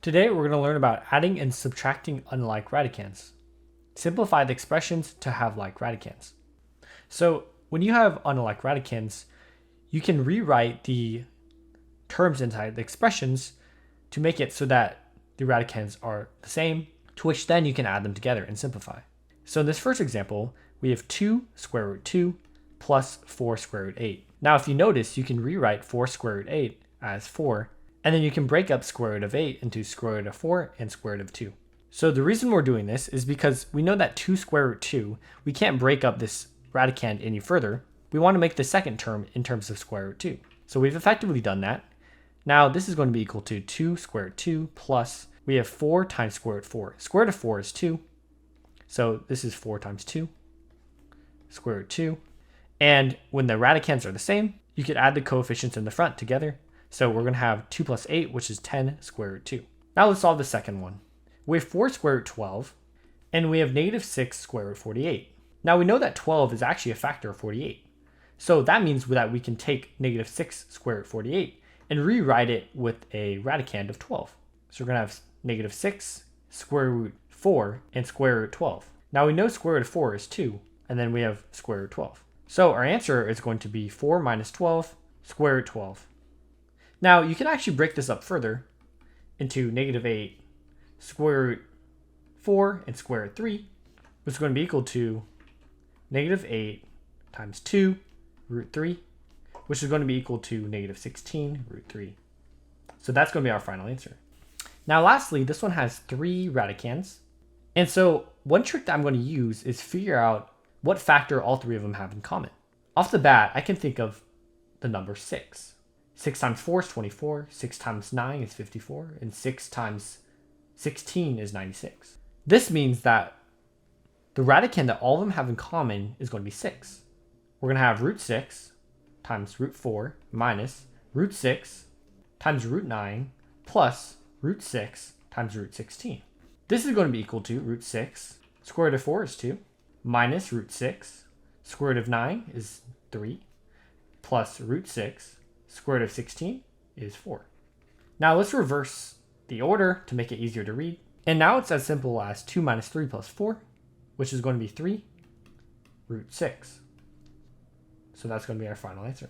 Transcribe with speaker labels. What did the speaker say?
Speaker 1: Today we're going to learn about adding and subtracting unlike radicands. Simplify the expressions to have like radicands. So when you have unlike radicands, you can rewrite the terms inside the expressions to make it so that the radicands are the same, to which then you can add them together and simplify. So in this first example, we have 2 square root 2 plus 4 square root 8. Now if you notice, you can rewrite 4 square root 8 as 4, and then you can break up square root of 8 into square root of 4 and square root of 2. So the reason we're doing this is because we know that 2 square root 2, we can't break up this radicand any further. We want to make the second term in terms of square root 2. So we've effectively done that. Now this is going to be equal to 2 square root 2 plus, we have 4 times square root 4. Square root of 4 is 2. So this is 4 times 2, square root 2. And when the radicands are the same, you could add the coefficients in the front together. So we're going to have 2 plus 8, which is 10 square root 2. Now let's solve the second one. We have 4 square root 12, and we have negative 6 square root 48. Now we know that 12 is actually a factor of 48. So that means that we can take negative 6 square root 48 and rewrite it with a radicand of 12. So we're going to have negative 6 square root 4 and square root 12. Now we know square root of 4 is 2, and then we have square root 12. So our answer is going to be 4 minus 12 square root 12. Now you can actually break this up further into negative 8 square root 4 and square root 3, which is going to be equal to negative 8 times 2 root 3, which is going to be equal to negative 16 root 3. So that's going to be our final answer. Now lastly, this one has 3 radicands. And so one trick that I'm going to use is figure out what factor all 3 of them have in common. Off the bat, I can think of the number 6. 6 times 4 is 24, 6 times 9 is 54, and 6 times 16 is 96. This means that the radicand that all of them have in common is going to be 6. We're going to have root 6 times root 4 minus root 6 times root 9 plus root 6 times root 16. This is going to be equal to root 6 square root of 4 is 2 minus root 6 square root of 9 is 3 plus root 6 square root of 16 is 4. Now let's reverse the order to make it easier to read. And now it's as simple as 2 minus 3 plus 4, which is going to be 3 root 6. So that's going to be our final answer.